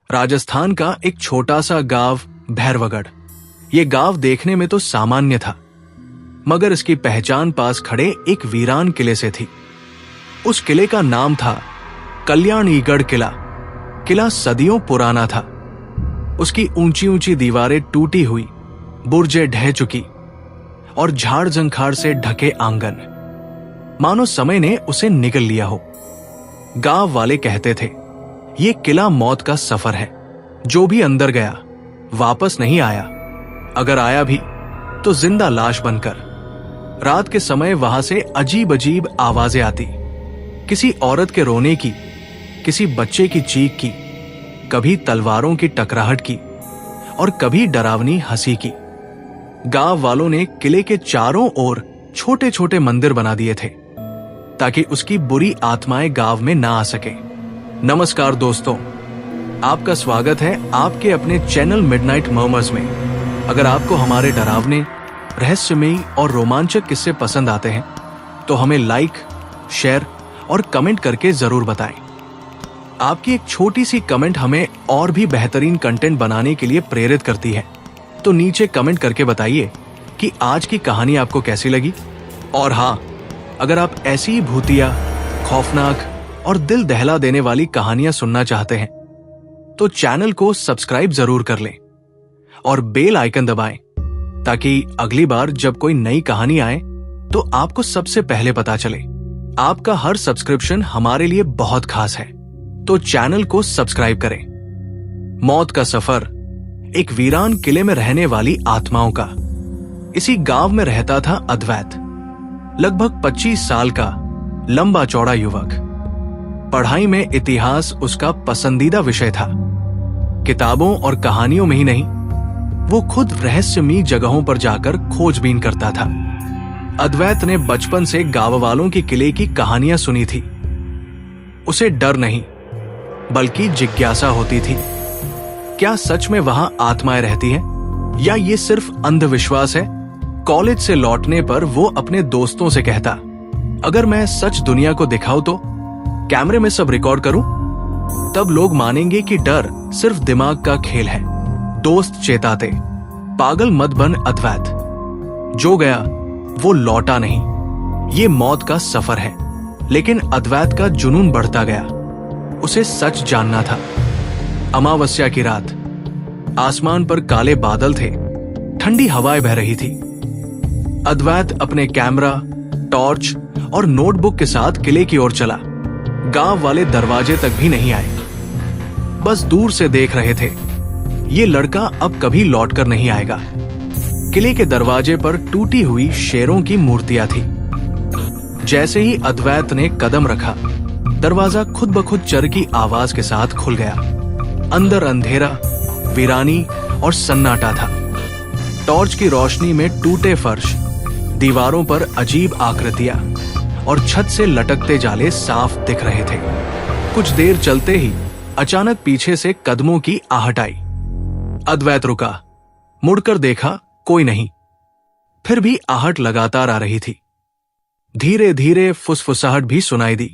राजस्थान का एक छोटा सा गांव भैरवगढ़। ये गांव देखने में तो सामान्य था, मगर इसकी पहचान पास खड़े एक वीरान किले से थी। उस किले का नाम था कल्याणीगढ़ किला। किला सदियों पुराना था। उसकी ऊंची ऊंची दीवारें टूटी हुई, बुर्जें ढह चुकी और झाड़ झंखाड़ से ढके आंगन, मानो समय ने उसे निगल लिया हो। गांव वाले कहते थे, ये किला मौत का सफर है। जो भी अंदर गया वापस नहीं आया, अगर आया भी तो जिंदा लाश बनकर। रात के समय वहां से अजीब अजीब आवाजें आती, किसी औरत के रोने की, किसी बच्चे की चीख की, कभी तलवारों की टकराहट की और कभी डरावनी हंसी की। गांव वालों ने किले के चारों ओर छोटे छोटे मंदिर बना दिए थे ताकि उसकी बुरी आत्माएं गांव में ना आ सके। नमस्कार दोस्तों, आपका स्वागत है आपके अपने चैनल मिडनाइट मर्मर्स में। अगर आपको हमारे डरावने, रहस्यमयी और रोमांचक किस्से पसंद आते हैं तो हमें लाइक, शेयर और कमेंट करके जरूर बताएं। आपकी एक छोटी सी कमेंट हमें और भी बेहतरीन कंटेंट बनाने के लिए प्रेरित करती है। तो नीचे कमेंट करके बताइए कि आज की कहानी आपको कैसी लगी। और हाँ, अगर आप ऐसी ही भूतिया, खौफनाक और दिल दहला देने वाली कहानियां सुनना चाहते हैं तो चैनल को सब्सक्राइब जरूर कर लें और बेल आइकन दबाएं ताकि अगली बार जब कोई नई कहानी आए तो आपको सबसे पहले पता चले। आपका हर सब्सक्रिप्शन हमारे लिए बहुत खास है, तो चैनल को सब्सक्राइब करें। मौत का सफर, एक वीरान किले में रहने वाली आत्माओं का। इसी गांव में रहता था अद्वैत, लगभग 25 साल का लंबा चौड़ा युवक। पढ़ाई में इतिहास उसका पसंदीदा विषय था। किताबों और कहानियों में ही नहीं, वो खुद रहस्यमयी जगहों पर जाकर खोजबीन करता था। अद्वैत ने बचपन से गांव वालों की किले की कहानियां सुनी थी। उसे डर नहीं बल्कि जिज्ञासा होती थी। क्या सच में वहां आत्माएं रहती हैं या ये सिर्फ अंधविश्वास है? कॉलेज से लौटने पर वो अपने दोस्तों से कहता, अगर मैं सच दुनिया को दिखाऊं तो कैमरे में सब रिकॉर्ड करूं, तब लोग मानेंगे कि डर सिर्फ दिमाग का खेल है। दोस्त चेताते, पागल मत बन अद्वैत, जो गया वो लौटा नहीं। ये मौत का सफर है। लेकिन अद्वैत का जुनून बढ़ता गया। उसे सच जानना था। अमावस्या की रात, आसमान पर काले बादल थे, ठंडी हवाएं बह रही थी। अद्वैत अपने कैमरा, टॉर्च और नोटबुक के साथ किले की ओर चला। गांव वाले दरवाजे तक भी नहीं आए, बस दूर से देख रहे थे। ये लड़का अब कभी लौटकर नहीं आएगा। किले के दरवाजे पर टूटी हुई शेरों की मूर्तियां थी। जैसे ही अद्वैत ने कदम रखा, दरवाजा खुद ब खुद चर की आवाज के साथ खुल गया। अंदर अंधेरा, वीरानी और सन्नाटा था। टॉर्च की रोशनी में टूटे फर्श, दीवारों पर अजीब आकृतियां और छत से लटकते जाले साफ दिख रहे थे। कुछ देर चलते ही अचानक पीछे से कदमों की आहट आई। अद्वैत रुका, मुड़कर देखा, कोई नहीं। फिर भी आहट लगातार आ रही थी। धीरे धीरे फुसफुसाहट भी सुनाई दी,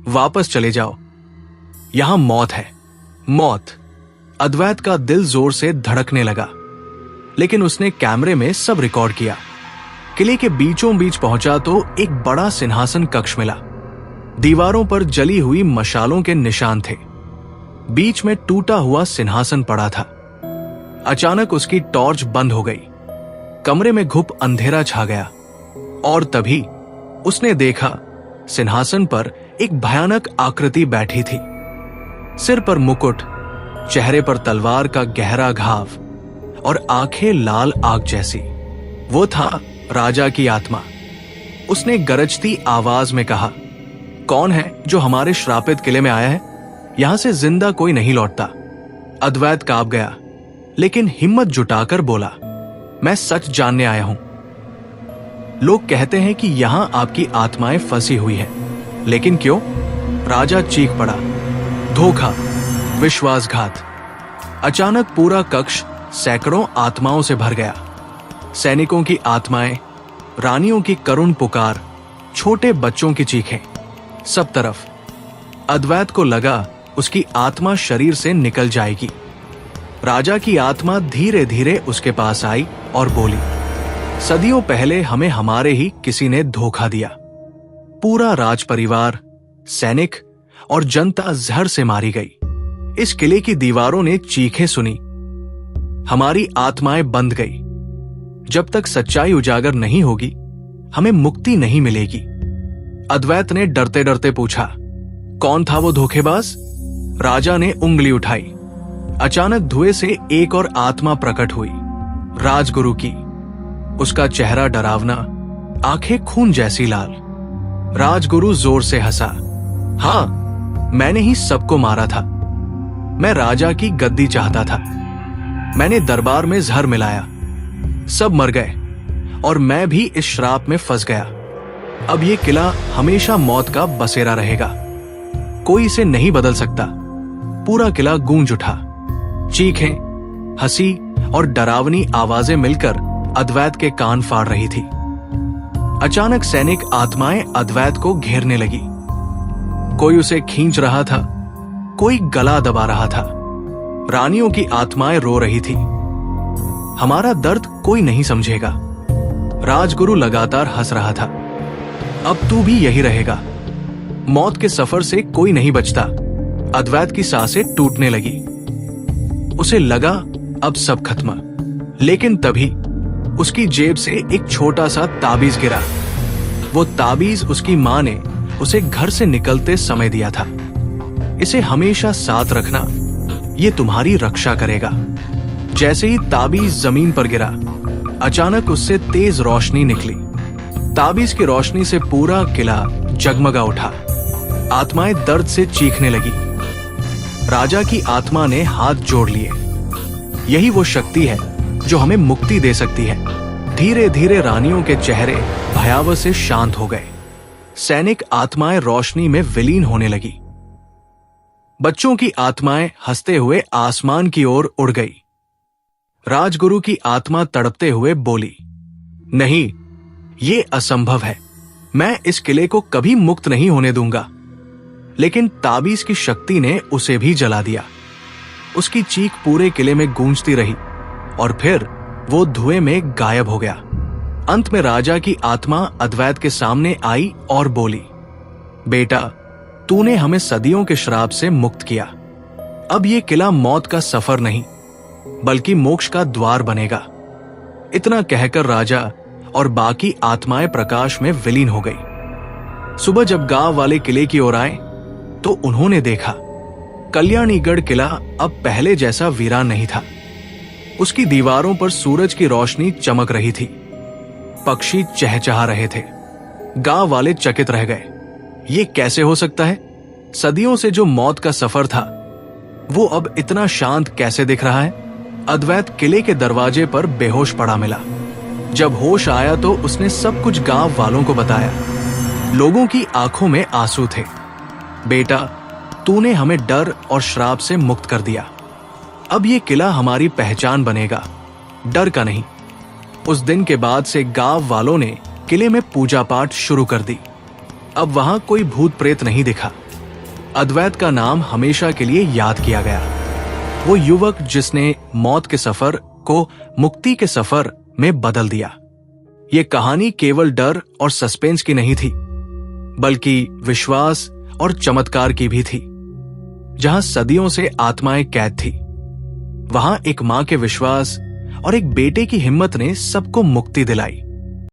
वापस चले जाओ, यहां मौत है, मौत। अद्वैत का दिल जोर से धड़कने लगा, लेकिन उसने कैमरे में सब रिकॉर्ड किया। किले के बीचों बीच पहुंचा तो एक बड़ा सिंहासन कक्ष मिला। दीवारों पर जली हुई मशालों के निशान थे। बीच में टूटा हुआ सिंहासन पड़ा था। अचानक उसकी टॉर्च बंद हो गई। कमरे में घुप अंधेरा छा गया और तभी उसने देखा, सिंहासन पर एक भयानक आकृति बैठी थी। सिर पर मुकुट, चेहरे पर तलवार का गहरा घाव और आंखें लाल आग जैसी। वो था राजा की आत्मा। उसने गरजती आवाज में कहा, कौन है जो हमारे श्रापित किले में आया है? यहां से जिंदा कोई नहीं लौटता। अद्वैत कांप गया, लेकिन हिम्मत जुटाकर बोला, मैं सच जानने आया हूं। लोग कहते हैं कि यहां आपकी आत्माएं फंसी हुई हैं, लेकिन क्यों? राजा चीख पड़ा, धोखा, विश्वासघात। अचानक पूरा कक्ष सैकड़ों आत्माओं से भर गया। सैनिकों की आत्माएं, रानियों की करुण पुकार, छोटे बच्चों की चीखें, सब तरफ। अद्वैत को लगा उसकी आत्मा शरीर से निकल जाएगी। राजा की आत्मा धीरे धीरे उसके पास आई और बोली, सदियों पहले हमें हमारे ही किसी ने धोखा दिया। पूरा राज परिवार, सैनिक और जनता जहर से मारी गई। इस किले की दीवारों ने चीखें सुनी, हमारी आत्माएं बंध गई। जब तक सच्चाई उजागर नहीं होगी, हमें मुक्ति नहीं मिलेगी। अद्वैत ने डरते डरते पूछा, कौन था वो धोखेबाज? राजा ने उंगली उठाई। अचानक धुएं से एक और आत्मा प्रकट हुई, राजगुरु की। उसका चेहरा डरावना, आंखें खून जैसी लाल। राजगुरु जोर से हंसा, हाँ, मैंने ही सबको मारा था। मैं राजा की गद्दी चाहता था। मैंने दरबार में जहर मिलाया, सब मर गए और मैं भी इस श्राप में फंस गया। अब ये किला हमेशा मौत का बसेरा रहेगा। कोई इसे नहीं बदल सकता। पूरा किला गूंज उठा। चीखें, हंसी और डरावनी आवाजें मिलकर अद्वैत के कान फाड़ रही थी। अचानक सैनिक आत्माएं अद्वैत को घेरने लगी। कोई उसे खींच रहा था, कोई गला दबा रहा था। रानियों की आत्माएं रो रही थी, हमारा दर्द कोई नहीं समझेगा। राजगुरु लगातार हंस रहा था, अब तू भी यही रहेगा। मौत के सफर से कोई नहीं बचता। अद्वैत की सांसें टूटने लगी। उसे लगा अब सब खत्म। लेकिन तभी उसकी जेब से एक छोटा सा ताबीज गिरा। वो ताबीज उसकी मां ने उसे घर से निकलते समय दिया था। इसे हमेशा साथ रखना, ये तुम्हारी रक्षा करेगा। जैसे ही ताबीज जमीन पर गिरा, अचानक उससे तेज रोशनी निकली। ताबीज की रोशनी से पूरा किला जगमगा उठा। आत्माएं दर्द से चीखने लगी। राजा की आत्मा ने हाथ जोड़ लिए। यही वो शक्ति है जो हमें मुक्ति दे सकती है। धीरे धीरे रानियों के चेहरे भयावह से शांत हो गए। सैनिक आत्माएं रोशनी में विलीन होने लगी। बच्चों की आत्माएं हंसते हुए आसमान की ओर उड़ गई। राजगुरु की आत्मा तड़पते हुए बोली, नहीं, ये असंभव है। मैं इस किले को कभी मुक्त नहीं होने दूंगा। लेकिन ताबीज की शक्ति ने उसे भी जला दिया। उसकी चीख पूरे किले में गूंजती रही और फिर वो धुएं में गायब हो गया। अंत में राजा की आत्मा अद्वैत के सामने आई और बोली, बेटा, तूने हमें सदियों के श्राप से मुक्त किया। अब ये किला मौत का सफर नहीं, बल्कि मोक्ष का द्वार बनेगा। इतना कहकर राजा और बाकी आत्माएं प्रकाश में विलीन हो गई। सुबह जब गांव वाले किले की ओर आए तो उन्होंने देखा कल्याणीगढ़ किला अब पहले जैसा वीरान नहीं था। उसकी दीवारों पर सूरज की रोशनी चमक रही थी। पक्षी चहचहा रहे थे। गांव वाले चकित रह गए। ये कैसे हो सकता है? सदियों से जो मौत का सफर था, वो अब इतना शांत कैसे दिख रहा है? अद्वैत किले के दरवाजे पर बेहोश पड़ा मिला। जब होश आया तो उसने सब कुछ गांव वालों को बताया। लोगों की आंखों में आंसू थे। बेटा, तूने हमें डर और श्राप से मुक्त कर दिया। अब ये किला हमारी पहचान बनेगा, डर का नहीं। उस दिन के बाद से गांव वालों ने किले में पूजा पाठ शुरू कर दी। अब वहां कोई भूत प्रेत नहीं दिखा। अद्वैत का नाम हमेशा के लिए याद किया गया। वो युवक जिसने मौत के सफर को मुक्ति के सफर में बदल दिया। ये कहानी केवल डर और सस्पेंस की नहीं थी, बल्कि विश्वास और चमत्कार की भी थी। जहां सदियों से आत्माएं कैद थी, वहां एक मां के विश्वास और एक बेटे की हिम्मत ने सबको मुक्ति दिलाई।